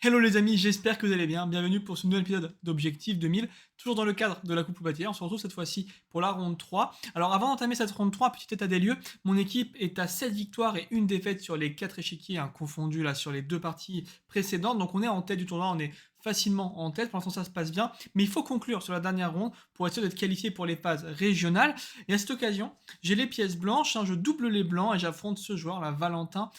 Hello les amis, j'espère que vous allez bien. Bienvenue pour ce nouvel épisode d'Objectif 2000, toujours dans le cadre de la Coupe Loubatière. On se retrouve cette fois-ci pour la ronde 3. Alors avant d'entamer cette ronde 3, petit état des lieux, mon équipe est à 7 victoires et une défaite sur les 4 échiquiers confondus là sur les deux parties précédentes. Donc on est en tête du tournoi, on est facilement en tête. Pour l'instant ça se passe bien, mais il faut conclure sur la dernière ronde pour être sûr d'être qualifié pour les phases régionales. Et à cette occasion, j'ai les pièces blanches, je double les blancs et j'affronte ce joueur, là, Valentin,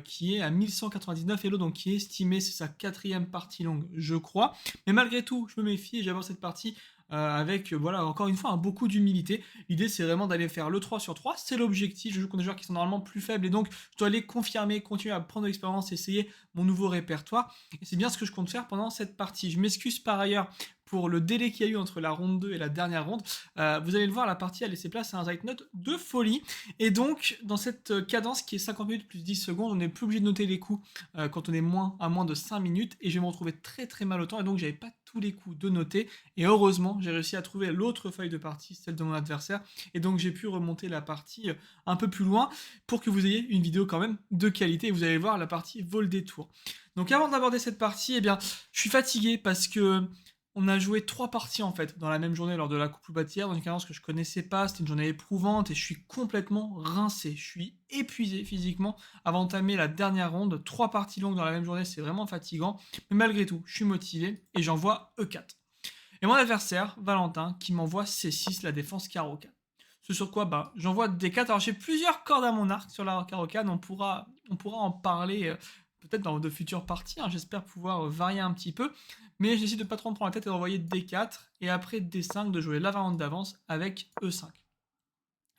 qui est à 1199 Elo, donc qui est estimé, c'est sa quatrième partie longue, je crois. Mais malgré tout, je me méfie et j'aborde cette partie avec, voilà, encore une fois, beaucoup d'humilité. L'idée, c'est vraiment d'aller faire le 3 sur 3, c'est l'objectif. Je joue contre des joueurs qui sont normalement plus faibles et donc je dois aller confirmer, continuer à prendre de l'expérience, essayer mon nouveau répertoire. Et c'est bien ce que je compte faire pendant cette partie. Je m'excuse par ailleurs pour le délai qu'il y a eu entre la ronde 2 et la dernière ronde. Vous allez le voir, la partie a laissé place à un Zeitnote de folie. Et donc, dans cette cadence qui est 50 minutes plus 10 secondes, on n'est plus obligé de noter les coups quand on est à moins de 5 minutes. Et je vais me retrouver très très mal au temps. Et donc, j'avais pas tous les coups de noter. Et heureusement, j'ai réussi à trouver l'autre feuille de partie, celle de mon adversaire. Et donc, j'ai pu remonter la partie un peu plus loin pour que vous ayez une vidéo quand même de qualité. Et vous allez voir, la partie vaut le détour. Donc, avant d'aborder cette partie, eh bien, je suis fatigué parce que on a joué 3 parties en fait dans la même journée lors de la Coupe Loubatière, dans une cadence que je connaissais pas, c'était une journée éprouvante et je suis complètement rincé, je suis épuisé physiquement avant d'entamer la dernière ronde. 3 parties longues dans la même journée, c'est vraiment fatigant, mais malgré tout, je suis motivé et j'envoie E4. Et mon adversaire, Valentin, qui m'envoie C6, la défense carreau 4. Ce sur quoi j'envoie D4. Alors j'ai plusieurs cordes à mon arc sur la carreau 4, on pourra en parler peut-être dans de futures parties, j'espère pouvoir varier un petit peu. Mais j'essaie de pas trop me prendre la tête et d'envoyer D4 et après D5 de jouer la variante d'avance avec E5.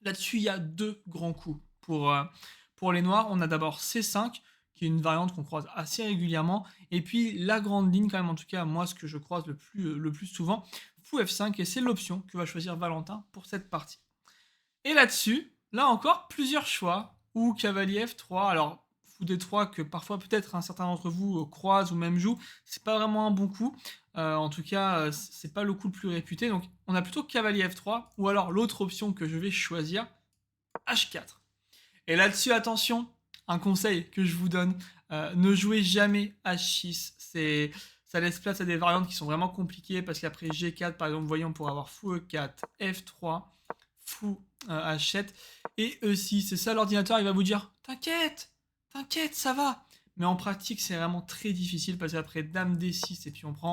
Là-dessus, il y a deux grands coups. Pour les noirs, on a d'abord C5, qui est une variante qu'on croise assez régulièrement, et puis la grande ligne, quand même, en tout cas, moi, ce que je croise le plus souvent, fou F5, et c'est l'option que va choisir Valentin pour cette partie. Et là-dessus, là encore, plusieurs choix, ou cavalier F3, alors fou D3 que parfois peut-être un certain d'entre vous croise ou même joue, c'est pas vraiment un bon coup, en tout cas c'est pas le coup le plus réputé, donc on a plutôt cavalier F3, ou alors l'autre option que je vais choisir, H4. Et là-dessus, attention, un conseil que je vous donne, ne jouez jamais H6, ça laisse place à des variantes qui sont vraiment compliquées, parce qu'après G4 par exemple, vous voyez, on pourrait avoir fou E4, F3, fou H7 et E6. C'est ça, l'ordinateur, il va vous dire t'inquiète, t'inquiète, ça va. Mais en pratique, c'est vraiment très difficile parce qu'après Dame D6 et puis on prend,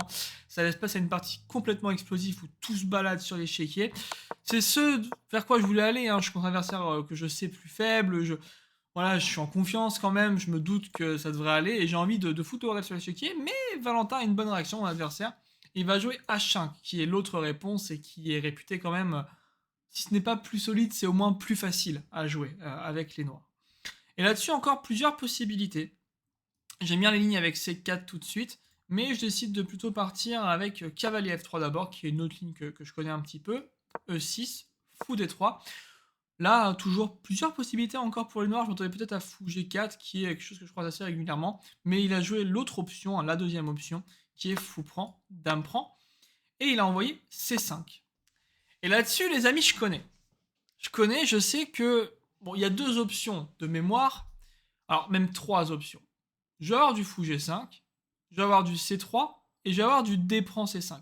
ça laisse place à une partie complètement explosive où tout se balade sur l'échiquier. C'est ce vers quoi je voulais aller. Je suis contre un adversaire que je sais plus faible. Voilà, je suis en confiance quand même. Je me doute que ça devrait aller et j'ai envie de foutre au sur l'échiquier. Mais Valentin a une bonne réaction, mon adversaire. Il va jouer H5, qui est l'autre réponse et qui est réputé quand même, si ce n'est pas plus solide, c'est au moins plus facile à jouer avec les noirs. Et là-dessus, encore plusieurs possibilités. J'aime bien les lignes avec C4 tout de suite, mais je décide de plutôt partir avec cavalier F3 d'abord, qui est une autre ligne que je connais un petit peu. E6, fou D3. Là, toujours plusieurs possibilités encore pour les noirs. Je m'attendais peut-être à fou G4, qui est quelque chose que je croise assez régulièrement, mais il a joué l'autre option, la deuxième option, qui est fou prend, dame prend, et il a envoyé C5. Et là-dessus, les amis, je connais. Je sais que, bon, il y a deux options de mémoire, alors même trois options. Je vais avoir du fou G5, je vais avoir du C3, et je vais avoir du D prend C5.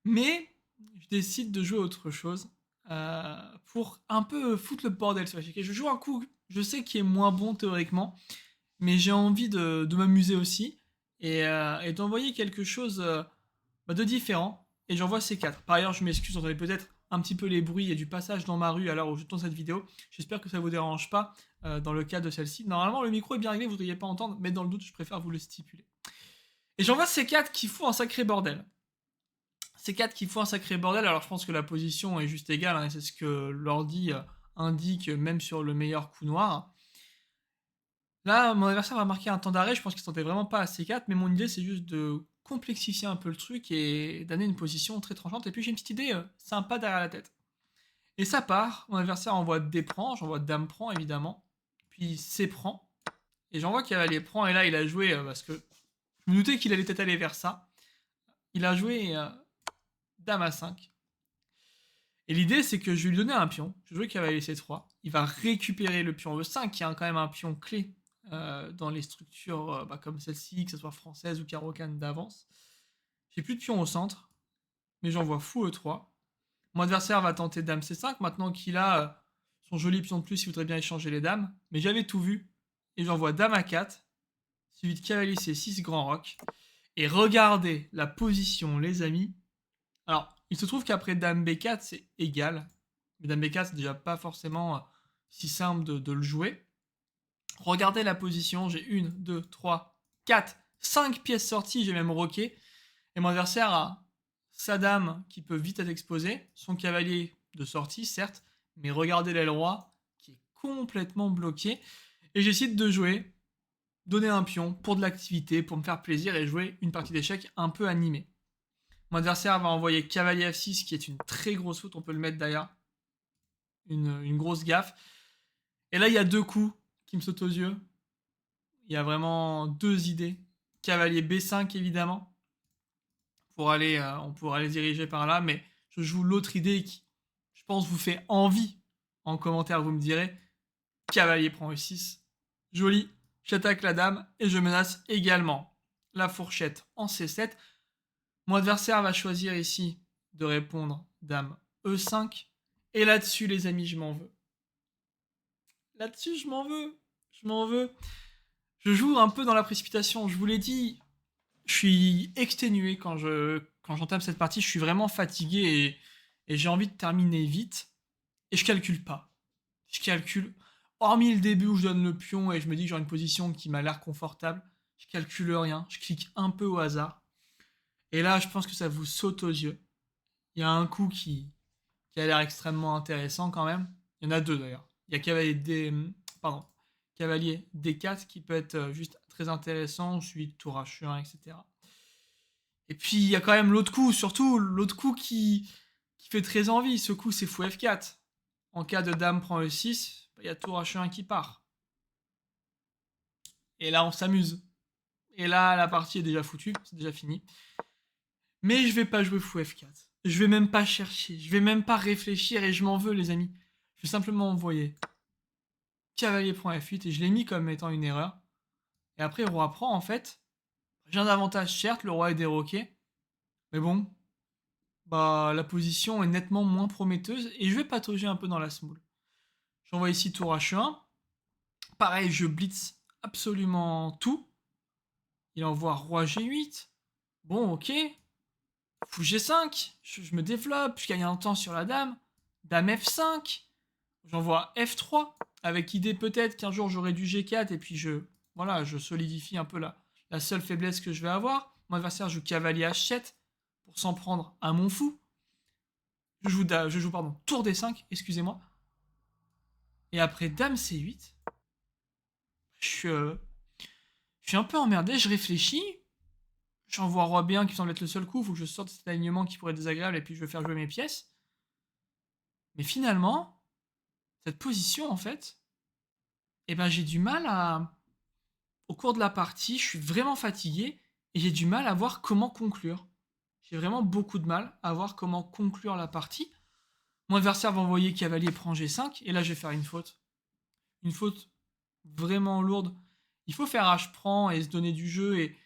Mais je décide de jouer autre chose pour un peu foutre le bordel sur l'échiquier. Je joue un coup, je sais qui est moins bon théoriquement, mais j'ai envie de m'amuser aussi et d'envoyer quelque chose de différent. Et j'envoie C4. Par ailleurs, je m'excuse, vous entendez peut-être un petit peu les bruits et du passage dans ma rue à l'heure où je tourne cette vidéo. J'espère que ça ne vous dérange pas dans le cas de celle-ci. Normalement, le micro est bien réglé, vous ne devriez pas entendre, mais dans le doute, je préfère vous le stipuler. Et j'envoie C4 qui fout un sacré bordel. C4 qui fout un sacré bordel, alors je pense que la position est juste égale, et c'est ce que l'ordi indique même sur le meilleur coup noir. Là, mon adversaire va marquer un temps d'arrêt, je pense qu'il ne sentait vraiment pas à C4, mais mon idée c'est juste de complexifier un peu le truc et d'amener une position très tranchante. Et puis j'ai une petite idée sympa derrière la tête. Et ça part, mon adversaire envoie D prend, j'envoie Dame prend évidemment, puis C prend, et j'envoie cavalier prend, et là il a joué, parce que je me doutais qu'il allait peut-être aller vers ça, il a joué Dame à 5. Et l'idée c'est que je vais lui donner un pion, je vais jouer cavalier C3, il va récupérer le pion E5 qui est quand même un pion clé dans les structures comme celle-ci, que ce soit française ou carocane d'avance. J'ai plus de pion au centre, mais j'envoie fou E3. Mon adversaire va tenter dame C5, maintenant qu'il a son joli pion de plus, il voudrait bien échanger les dames. Mais j'avais tout vu, et j'envoie dame A4, suivi de cavalier C6, grand roc. Et regardez la position, les amis. Alors, il se trouve qu'après dame B4, c'est égal. Mais dame B4, c'est déjà pas forcément si simple de le jouer. Regardez la position, j'ai 1, 2, 3, 4, 5 pièces sorties, j'ai même roqué. Et mon adversaire a sa dame qui peut vite être exposée, son cavalier de sortie, certes, mais regardez l'aile roi qui est complètement bloqué. Et j'essaie de jouer, donner un pion pour de l'activité, pour me faire plaisir et jouer une partie d'échecs un peu animée. Mon adversaire va envoyer cavalier F6, qui est une très grosse faute, on peut le mettre d'ailleurs. Une grosse gaffe. Et là, il y a 2 coups qui me sautent aux yeux. Il y a vraiment 2 idées. Cavalier B5, évidemment. On pourrait aller diriger par là, mais je joue l'autre idée qui, je pense, vous fait envie. En commentaire, vous me direz. Cavalier prend E6. Joli. J'attaque la dame et je menace également la fourchette en C7. Mon adversaire va choisir ici de répondre dame E5. Et là-dessus, les amis, je m'en veux. Là-dessus, je m'en veux. Je m'en veux. Je joue un peu dans la précipitation. Je vous l'ai dit, je suis exténué quand j'entame cette partie. Je suis vraiment fatigué et j'ai envie de terminer vite. Et je calcule pas. Je calcule. Hormis le début où je donne le pion et je me dis que j'ai une position qui m'a l'air confortable, je calcule rien. Je clique un peu au hasard. Et là, je pense que ça vous saute aux yeux. Il y a un coup qui a l'air extrêmement intéressant quand même. Il y en a 2 d'ailleurs. Il y a cavalier D4 qui peut être juste très intéressant, suivi de tour H1, etc. Et puis il y a quand même l'autre coup, surtout l'autre coup qui fait très envie. Ce coup, c'est fou F4. En cas de dame prend E6, il y a tour H1 qui part. Et là, on s'amuse. Et là, la partie est déjà foutue, c'est déjà fini. Mais je vais pas jouer fou F4. Je vais même pas chercher, je vais même pas réfléchir et je m'en veux, les amis. Je vais simplement envoyer cavalier prend F8 et je l'ai mis comme étant une erreur. Et après, roi prend, en fait. J'ai un avantage, certes, le roi est déroqué. Mais bon, la position est nettement moins prometteuse et je vais patauger un peu dans la smoule. J'envoie ici tour H1. Pareil, je blitz absolument tout. Il envoie roi G8. Bon, ok. Fou G5. Je me développe, je gagne un temps sur la dame. Dame F5. J'envoie F3. Avec idée peut-être qu'un jour j'aurai du G4 et puis je solidifie un peu la seule faiblesse que je vais avoir. Mon adversaire joue cavalier H7 pour s'en prendre à mon fou. Je joue tour D5, excusez-moi. Et après dame C8, je suis un peu emmerdé, je réfléchis. J'envoie roi B1 qui semble être le seul coup, il faut que je sorte de cet alignement qui pourrait être désagréable et puis je vais faire jouer mes pièces. Mais finalement, cette position en fait, j'ai du mal à... Au cours de la partie, je suis vraiment fatigué et j'ai du mal à voir comment conclure. J'ai vraiment beaucoup de mal à voir comment conclure la partie. Mon adversaire va envoyer cavalier prend G5 et là je vais faire une faute. Une faute vraiment lourde. Il faut faire H prend et se donner du jeu et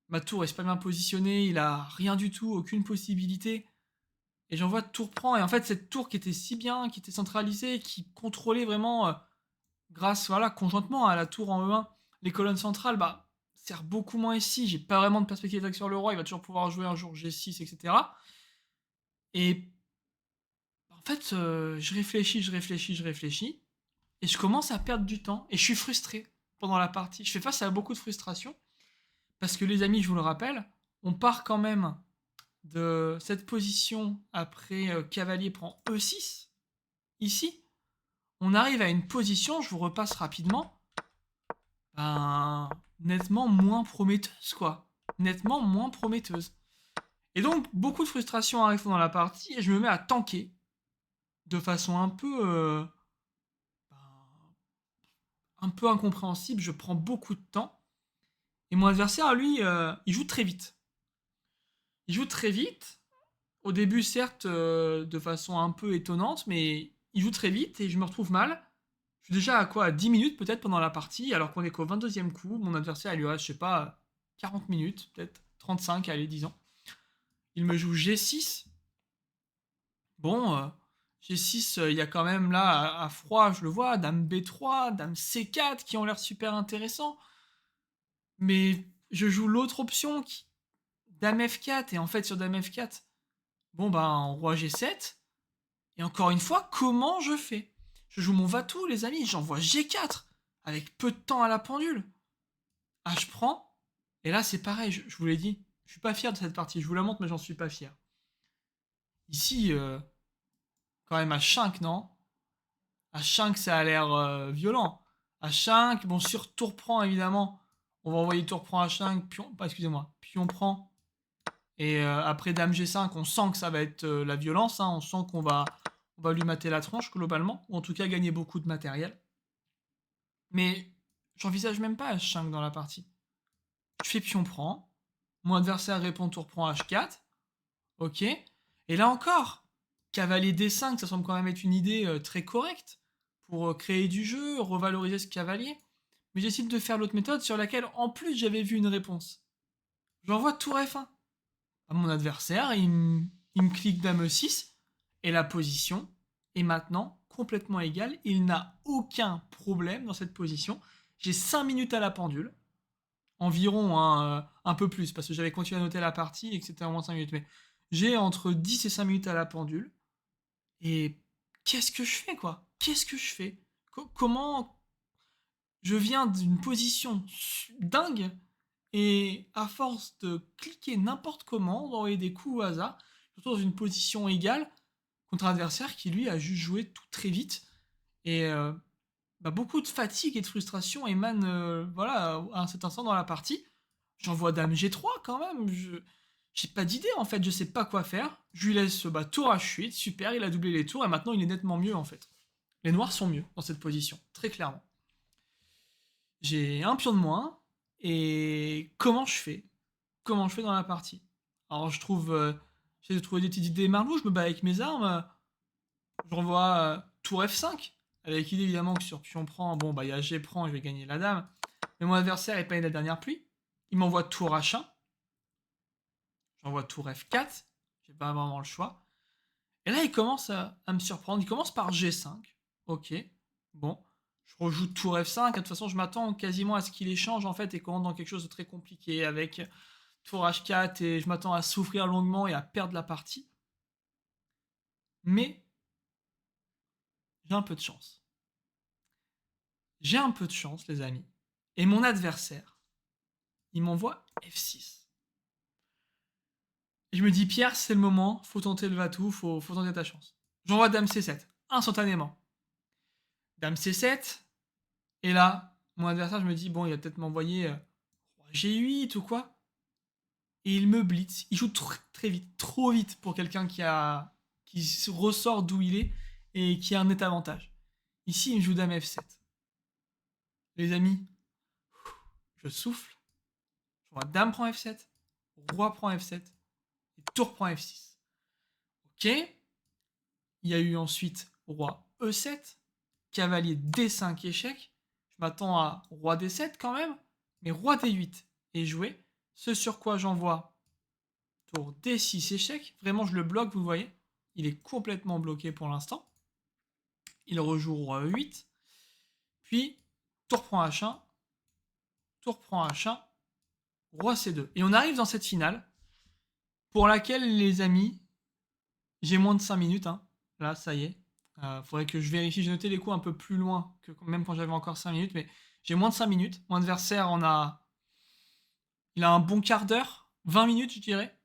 ma tour est pas bien positionnée, il a rien du tout, aucune possibilité. Et j'envoie tour prend et en fait cette tour qui était si bien, qui était centralisée, qui contrôlait vraiment grâce conjointement à la tour en E1, les colonnes centrales, sert beaucoup moins ici. J'ai pas vraiment de perspective d'attaque sur le roi, il va toujours pouvoir jouer un jour G6, etc. Et en fait, je réfléchis, et je commence à perdre du temps, et je suis frustré pendant la partie. Je fais face à beaucoup de frustration, parce que les amis, je vous le rappelle, on part quand même de cette position après cavalier prend E6, ici. On arrive à une position, je vous repasse rapidement, nettement moins prometteuse, quoi. Nettement moins prometteuse. Et donc, beaucoup de frustration arrive dans la partie, et je me mets à tanker de façon un peu incompréhensible. Je prends beaucoup de temps. Et mon adversaire, lui, il joue très vite. Il joue très vite. Au début, certes, de façon un peu étonnante, mais il joue très vite et je me retrouve mal. Je suis déjà à quoi? À 10 minutes peut-être pendant la partie, alors qu'on est qu'au 22e coup. Mon adversaire, il lui reste, je sais pas, 40 minutes, peut-être 35, allez, disons. Il me joue G6. Bon, G6, il y a quand même là, à froid, je le vois, Dame B3, Dame C4 qui ont l'air super intéressants. Mais je joue l'autre option, Dame F4, et en fait, sur Dame F4, bon, ben, Roi G7. Et encore une fois, comment je fais? Je joue mon Vatou, les amis, j'envoie G4, avec peu de temps à la pendule. Ah, je prends, et là, c'est pareil, je vous l'ai dit, je suis pas fier de cette partie, je vous la montre, mais j'en suis pas fier. Ici, quand même, H5, non? H5, ça a l'air violent. H5, bon, sur tour prend, évidemment, on va envoyer tour prend H5, pion, excusez-moi, pion prend. Et après Dame G5, on sent que ça va être la violence, hein, on sent qu'on va lui mater la tronche, globalement, ou en tout cas gagner beaucoup de matériel. Mais j'envisage même pas H5 dans la partie. Je fais pion prend, mon adversaire répond tour prend H4, ok. Et là encore, cavalier D5, ça semble quand même être une idée très correcte pour créer du jeu, revaloriser ce cavalier. Mais j'essaie de faire l'autre méthode sur laquelle, en plus, j'avais vu une réponse. J'envoie tour F1 à mon adversaire, il me clique Dame E6, et la position est maintenant complètement égale. Il n'a aucun problème dans cette position. J'ai 5 minutes à la pendule, environ, hein, un peu plus, parce que j'avais continué à noter la partie et que c'était en moins 5 minutes. Mais j'ai entre 10 et 5 minutes à la pendule. Et qu'est-ce que je fais, quoi? Qu'est-ce que je fais? Comment je viens d'une position dingue et à force de cliquer n'importe comment, d'envoyer des coups au hasard, je me retrouve dans une position égale contre un adversaire qui lui a juste joué tout très vite. Et beaucoup de fatigue et de frustration émanent voilà, à cet instant dans la partie. J'envoie Dame G3 quand même. J'ai pas d'idée en fait, je sais pas quoi faire. Je lui laisse tour H8, super, il a doublé les tours et maintenant il est nettement mieux en fait. Les noirs sont mieux dans cette position, très clairement. J'ai un pion de moins et comment je fais? Comment je fais dans la partie? Alors j'essaie de trouver des petites idées marlou, je me bats avec mes armes. Je renvoie tour F5 avec l'idée évidemment que sur pion prend, bon bah il y a G prend, je vais gagner la dame. Mais mon adversaire est pas la dernière pluie. Il m'envoie tour H1. J'envoie tour F4. J'ai pas vraiment le choix. Et là, il commence à me surprendre. Il commence par G5. Ok. Bon. Je rejoue tour F5. De toute façon, je m'attends quasiment à ce qu'il échange en fait et qu'on rentre dans quelque chose de très compliqué avec tour H4 et je m'attends à souffrir longuement et à perdre la partie. Mais j'ai un peu de chance. J'ai un peu de chance, les amis. Et mon adversaire, il m'envoie F6. Et je me dis, Pierre, c'est le moment, faut tenter le Vatou, faut tenter ta chance. J'envoie Dame C7, instantanément. Dame C7, et là, mon adversaire, je me dis, bon, il va peut-être m'envoyer G8 ou quoi. Et il me blitz, il joue très vite, trop vite pour quelqu'un qui ressort d'où il est et qui a un net avantage. Ici, il me joue Dame F7. Les amis, je souffle, je vois Dame prend F7, Roi prend F7, et Tour prend F6. Ok. Il y a eu ensuite Roi E7, Cavalier D5 échec. Je m'attends à Roi D7 quand même, mais Roi D8 est joué. Ce sur quoi j'envoie Tour D6 échec. Vraiment, je le bloque, vous voyez. Il est complètement bloqué pour l'instant. Il rejoue Roi E8. Puis, Tour prend H1. Tour prend H1. Roi C2. Et on arrive dans cette finale pour laquelle, les amis, j'ai moins de 5 minutes. Hein. Là, ça y est. Faudrait que je vérifie. J'ai noté les coups un peu plus loin que même quand j'avais encore 5 minutes. Mais j'ai moins de 5 minutes. Mon adversaire il a un bon quart d'heure. 20 minutes, je dirais.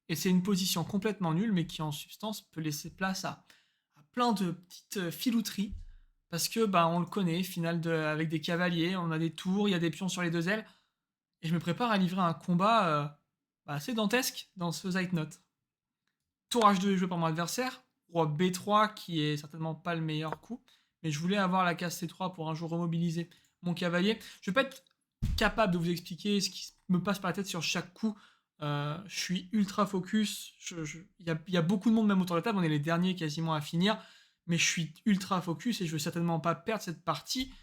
Et c'est une position complètement nulle, mais qui en substance peut laisser place à plein de petites filouteries. Parce que on le connaît, finale avec des cavaliers, on a des tours, il y a des pions sur les deux ailes. Et je me prépare à livrer un combat assez dantesque dans ce Zeitnote. Tour H2 est joué par mon adversaire. Roi B3 qui est certainement pas le meilleur coup. Mais je voulais avoir la case C3 pour un jour remobiliser mon cavalier. Je vais pas être capable de vous expliquer ce qui me passe par la tête sur chaque coup. Je suis ultra focus. Il y a beaucoup de monde même autour de la table. On est les derniers quasiment à finir. mais je suis ultra focus et je veux certainement pas perdre cette partie,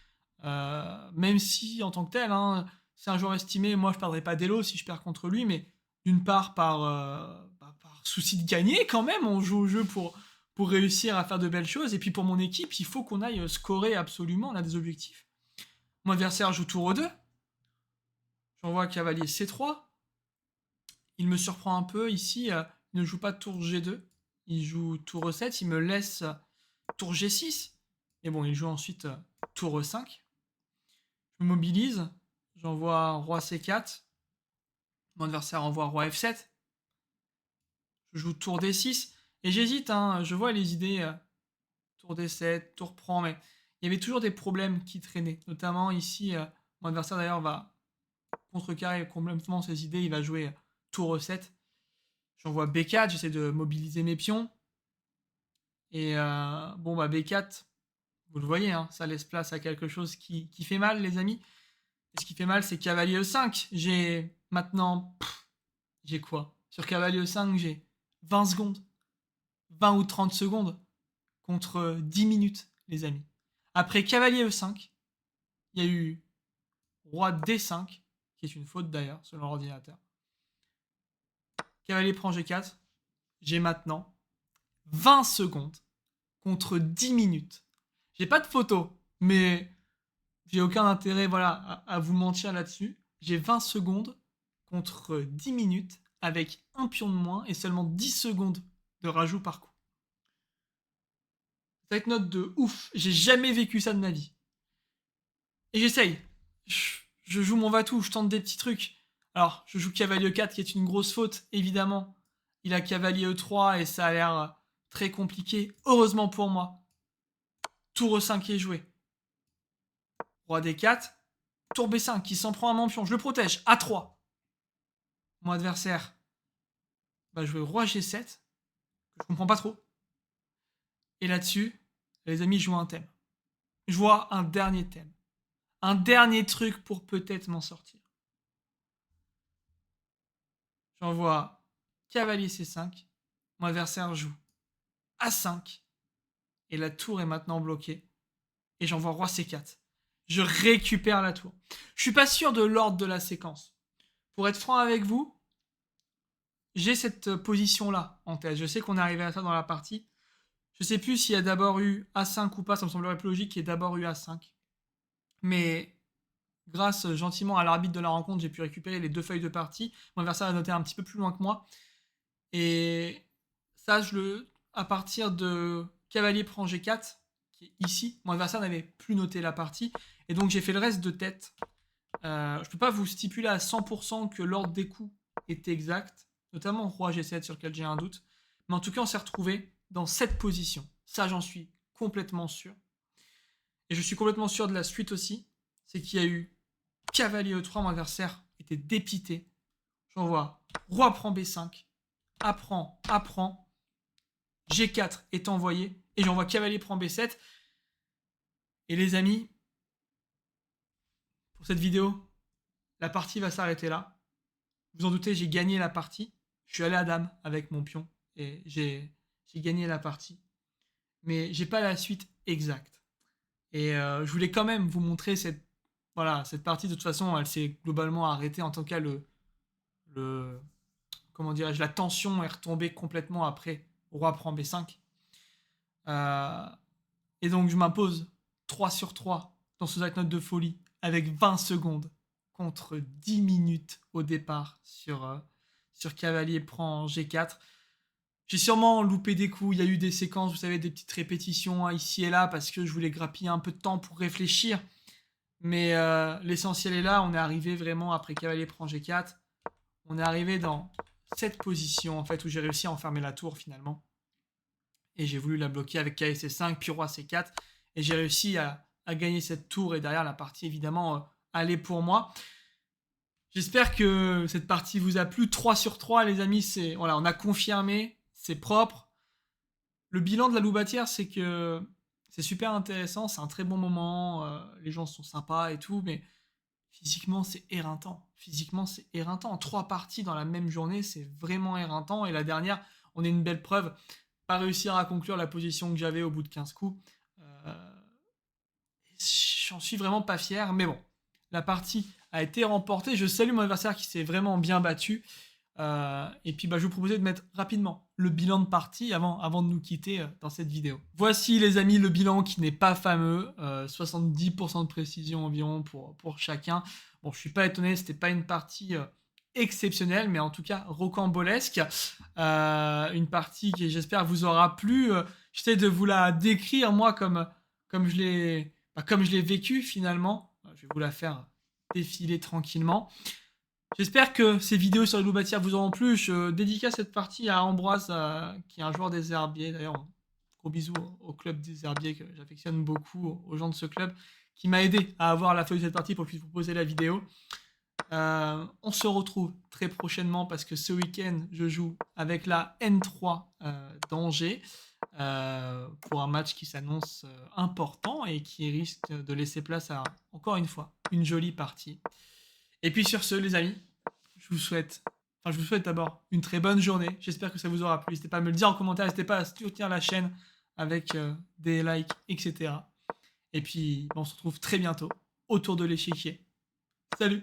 même si en tant que tel, hein, c'est un joueur estimé, moi je perdrai pas d'elo si je perds contre lui, mais d'une part par souci de gagner quand même, on joue au jeu pour réussir à faire de belles choses, et puis pour mon équipe, il faut qu'on aille scorer absolument, on a des objectifs. Mon adversaire joue tour E2, j'envoie cavalier C3, il me surprend un peu ici, il ne joue pas tour G2, il joue tour E7, il me laisse tour G6, et bon, il joue ensuite tour E5. Je me mobilise, j'envoie roi C4, mon adversaire envoie roi F7, je joue tour D6, et j'hésite, hein, je vois les idées, tour D7, tour prend, mais il y avait toujours des problèmes qui traînaient, notamment ici, mon adversaire d'ailleurs va contrecarrer complètement ses idées, il va jouer tour E7, j'envoie B4, j'essaie de mobiliser mes pions, et bon bah B4, vous le voyez, hein, ça laisse place à quelque chose qui fait mal, les amis. Et ce qui fait mal, c'est cavalier E5. J'ai maintenant... j'ai quoi? Sur cavalier E5, j'ai 20 secondes. 20 ou 30 secondes contre 10 minutes, les amis. Après cavalier E5, il y a eu roi D5, qui est une faute d'ailleurs, selon l'ordinateur. Cavalier prend G4. J'ai maintenant 20 secondes contre 10 minutes. J'ai pas de photo, mais j'ai aucun intérêt à vous mentir là-dessus. J'ai 20 secondes contre 10 minutes avec un pion de moins et seulement 10 secondes de rajout par coup. Cette note de ouf, j'ai jamais vécu ça de ma vie. Et j'essaye. Je joue mon va-tout, je tente des petits trucs. Alors, je joue cavalier E4 qui est une grosse faute, évidemment. Il a cavalier E3 et ça a l'air très compliqué. Heureusement pour moi. Tour E5 est joué. Roi D4. Tour B5 qui s'en prend à mon pion. Je le protège. A3. Mon adversaire va jouer roi G7. Que je comprends pas trop. Et là-dessus, les amis, je joue un thème. Je vois un dernier thème. Un dernier truc pour peut-être m'en sortir. J'envoie cavalier C5. Mon adversaire joue A5. Et la tour est maintenant bloquée. Et j'envoie roi C4. Je récupère la tour. Je suis pas sûr de l'ordre de la séquence. Pour être franc avec vous, j'ai cette position-là en tête. Je sais qu'on est arrivé à ça dans la partie. Je sais plus s'il y a d'abord eu A5 ou pas. Ça me semblerait plus logique qu'il y ait d'abord eu A5. Mais grâce gentiment à l'arbitre de la rencontre, j'ai pu récupérer les 2 feuilles de partie. Mon adversaire a noté un petit peu plus loin que moi. Et ça, à partir de cavalier prend G4, qui est ici, mon adversaire n'avait plus noté la partie. Et donc j'ai fait le reste de tête. Je peux pas vous stipuler à 100% que l'ordre des coups est exact, notamment roi G7 sur lequel j'ai un doute. Mais en tout cas, on s'est retrouvé dans cette position. Ça, j'en suis complètement sûr. Et je suis complètement sûr de la suite aussi. C'est qu'il y a eu cavalier E3, mon adversaire était dépité. J'envoie roi prend B5, apprend, G4 est envoyé, et j'envoie cavalier prend B7. Et les amis, pour cette vidéo, la partie va s'arrêter là. Vous en doutez, j'ai gagné la partie. Je suis allé à dame avec mon pion, et j'ai gagné la partie. Mais j'ai pas la suite exacte. Et je voulais quand même vous montrer cette partie. De toute façon, elle s'est globalement arrêtée. En tout cas, comment dirais-je, la tension est retombée complètement après roi prend B5. Et donc, je m'impose 3 sur 3 dans ce note de folie avec 20 secondes contre 10 minutes au départ sur cavalier prend G4. J'ai sûrement loupé des coups, il y a eu des séquences, vous savez, des petites répétitions ici et là parce que je voulais grappiller un peu de temps pour réfléchir. Mais l'essentiel est là, on est arrivé vraiment après cavalier prend G4. On est arrivé dans cette position en fait où j'ai réussi à enfermer la tour finalement. Et j'ai voulu la bloquer avec cavalier C5 puis roi C4. Et j'ai réussi à gagner cette tour et derrière la partie évidemment allait pour moi. J'espère que cette partie vous a plu. 3 sur 3 les amis, on a confirmé. C'est propre. Le bilan de la Loubatière, c'est que c'est super intéressant, c'est un très bon moment, les gens sont sympas et tout, mais physiquement, c'est éreintant. 3 parties dans la même journée, c'est vraiment éreintant. Et la dernière, on a une belle preuve. pas réussir à conclure la position que j'avais au bout de 15 coups. J'en suis vraiment pas fier, mais bon, la partie a été remportée. Je salue mon adversaire qui s'est vraiment bien battu. Et puis je vous proposais de mettre rapidement le bilan de partie avant de nous quitter dans cette vidéo. Voici les amis le bilan qui n'est pas fameux, 70% de précision environ pour chacun. Bon, je suis pas étonné, c'était pas une partie exceptionnelle, mais en tout cas rocambolesque. Une partie qui j'espère vous aura plu. J'essaie de vous la décrire moi comme je l'ai vécu finalement. Je vais vous la faire défiler tranquillement. J'espère que ces vidéos sur les loups bâtières vous auront plu. Je dédicace cette partie à Ambroise, qui est un joueur des Herbiers. D'ailleurs, gros bisous au club des Herbiers que j'affectionne beaucoup, aux gens de ce club, qui m'a aidé à avoir la feuille de cette partie pour que je puisse vous poser la vidéo. On se retrouve très prochainement parce que ce week-end, je joue avec la N3 d'Angers pour un match qui s'annonce important et qui risque de laisser place à, encore une fois, une jolie partie. Et puis sur ce, les amis, je vous souhaite d'abord une très bonne journée. J'espère que ça vous aura plu. N'hésitez pas à me le dire en commentaire. N'hésitez pas à soutenir la chaîne avec des likes, etc. Et puis, on se retrouve très bientôt autour de l'échiquier. Salut!